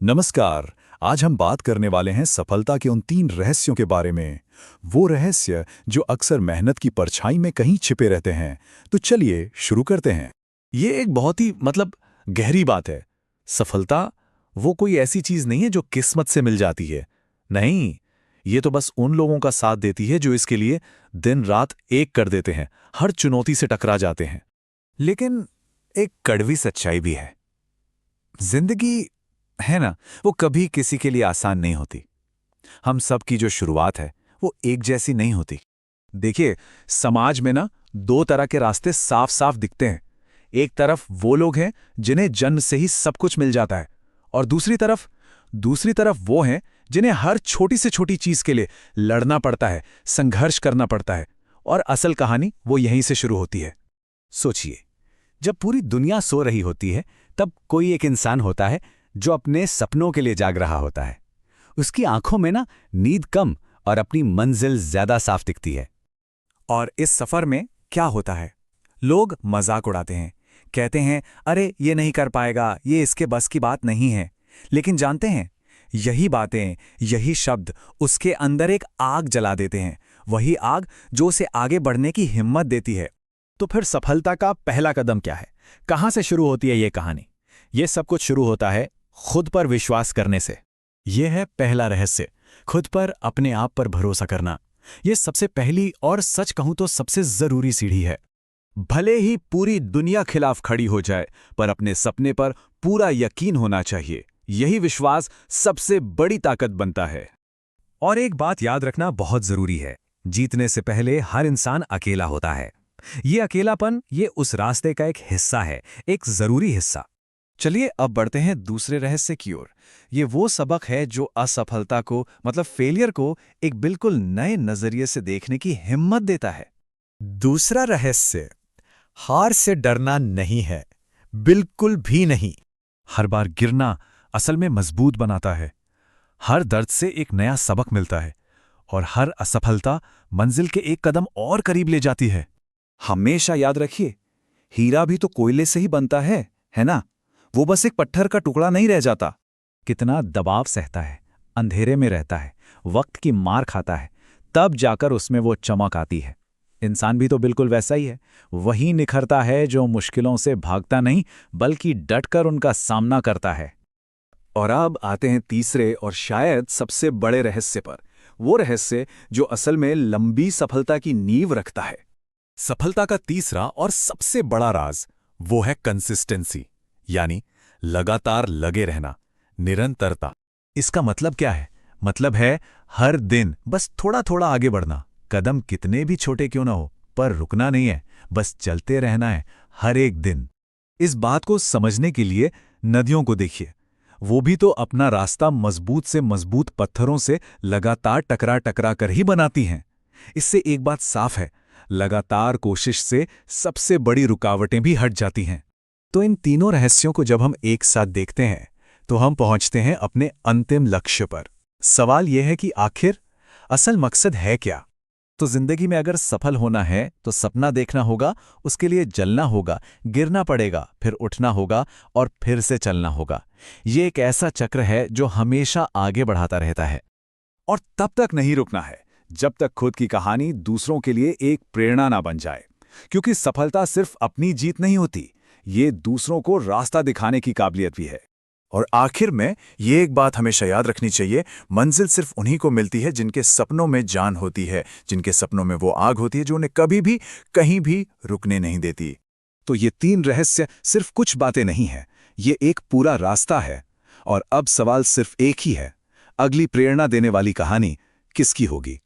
नमस्कार। आज हम बात करने वाले हैं सफलता के उन 3 रहस्यों के बारे में। वो रहस्य जो अक्सर मेहनत की परछाई में कहीं छिपे रहते हैं। तो चलिए शुरू करते हैं। ये एक बहुत ही गहरी बात है। सफलता वो कोई ऐसी चीज नहीं है जो किस्मत से मिल जाती है। नहीं, ये तो बस उन लोगों का साथ देती है जो इसके लिए दिन रात एक कर देते हैं, हर चुनौती से टकरा जाते हैं। लेकिन एक कड़वी सच्चाई भी है। जिंदगी है ना, वो कभी किसी के लिए आसान नहीं होती। हम सब की जो शुरुआत है वो एक जैसी नहीं होती। देखिए, समाज में ना 2 तरह के रास्ते साफ साफ दिखते हैं। एक तरफ वो लोग हैं जिन्हें जन्म से ही सब कुछ मिल जाता है, और दूसरी तरफ वो हैं जिन्हें हर छोटी से छोटी चीज के लिए लड़ना पड़ता है, संघर्ष करना पड़ता है। और असल कहानी वो यहीं से शुरू होती है। सोचिए, जब पूरी दुनिया सो रही होती है तब कोई एक इंसान होता है जो अपने सपनों के लिए जाग रहा होता है। उसकी आंखों में ना नींद कम और अपनी मंजिल ज्यादा साफ दिखती है। और इस सफर में क्या होता है, लोग मजाक उड़ाते हैं, कहते हैं अरे ये नहीं कर पाएगा, ये इसके बस की बात नहीं है। लेकिन जानते हैं, यही बातें, यही शब्द उसके अंदर एक आग जला देते हैं। वही आग जो उसे आगे बढ़ने की हिम्मत देती है। तो फिर सफलता का पहला कदम क्या है? कहां से शुरू होती है ये कहानी? ये सब कुछ शुरू होता है खुद पर विश्वास करने से। यह है पहला रहस्य, खुद पर, अपने आप पर भरोसा करना। यह सबसे पहली और सच कहूं तो सबसे जरूरी सीढ़ी है। भले ही पूरी दुनिया खिलाफ खड़ी हो जाए, पर अपने सपने पर पूरा यकीन होना चाहिए। यही विश्वास सबसे बड़ी ताकत बनता है। और एक बात याद रखना बहुत जरूरी है, जीतने से पहले हर इंसान अकेला होता है। ये अकेलापन, ये उस रास्ते का एक हिस्सा है, एक जरूरी हिस्सा। चलिए अब बढ़ते हैं दूसरे रहस्य की ओर। ये वो सबक है जो असफलता को, फेलियर को एक बिल्कुल नए नजरिए से देखने की हिम्मत देता है। दूसरा रहस्य, हार से डरना नहीं है, बिल्कुल भी नहीं। हर बार गिरना असल में मजबूत बनाता है। हर दर्द से एक नया सबक मिलता है, और हर असफलता मंजिल के एक कदम और करीब ले जाती है। हमेशा याद रखिए, हीरा भी तो कोयले से ही बनता है ना? वो बस एक पत्थर का टुकड़ा नहीं रह जाता। कितना दबाव सहता है, अंधेरे में रहता है, वक्त की मार खाता है, तब जाकर उसमें वो चमक आती है। इंसान भी तो बिल्कुल वैसा ही है। वही निखरता है जो मुश्किलों से भागता नहीं, बल्कि डटकर उनका सामना करता है। और अब आते हैं तीसरे और शायद सबसे बड़े रहस्य पर। वो रहस्य जो असल में लंबी सफलता की नींव रखता है। सफलता का तीसरा और सबसे बड़ा राज वो है कंसिस्टेंसी, यानी लगातार लगे रहना, निरंतरता। इसका मतलब क्या है? मतलब है हर दिन बस थोड़ा थोड़ा आगे बढ़ना। कदम कितने भी छोटे क्यों ना हो, पर रुकना नहीं है, बस चलते रहना है हर एक दिन। इस बात को समझने के लिए नदियों को देखिए। वो भी तो अपना रास्ता मजबूत से मजबूत पत्थरों से लगातार टकरा टकरा कर ही बनाती हैं। इससे एक बात साफ है, लगातार कोशिश से सबसे बड़ी रुकावटें भी हट जाती हैं। तो इन तीनों रहस्यों को जब हम एक साथ देखते हैं तो हम पहुंचते हैं अपने अंतिम लक्ष्य पर। सवाल यह है कि आखिर असल मकसद है क्या? तो जिंदगी में अगर सफल होना है तो सपना देखना होगा, उसके लिए जलना होगा, गिरना पड़ेगा, फिर उठना होगा और फिर से चलना होगा। ये एक ऐसा चक्र है जो हमेशा आगे बढ़ाता रहता है। और तब तक नहीं रुकना है जब तक खुद की कहानी दूसरों के लिए एक प्रेरणा ना बन जाए। क्योंकि सफलता सिर्फ अपनी जीत नहीं होती, ये दूसरों को रास्ता दिखाने की काबिलियत भी है। और आखिर में ये एक बात हमेशा याद रखनी चाहिए, मंजिल सिर्फ उन्हीं को मिलती है जिनके सपनों में जान होती है, जिनके सपनों में वो आग होती है जो उन्हें कभी भी कहीं भी रुकने नहीं देती। तो ये 3 रहस्य सिर्फ कुछ बातें नहीं हैं, ये एक पूरा रास्ता है। और अब सवाल सिर्फ एक ही है, अगली प्रेरणा देने वाली कहानी किसकी होगी?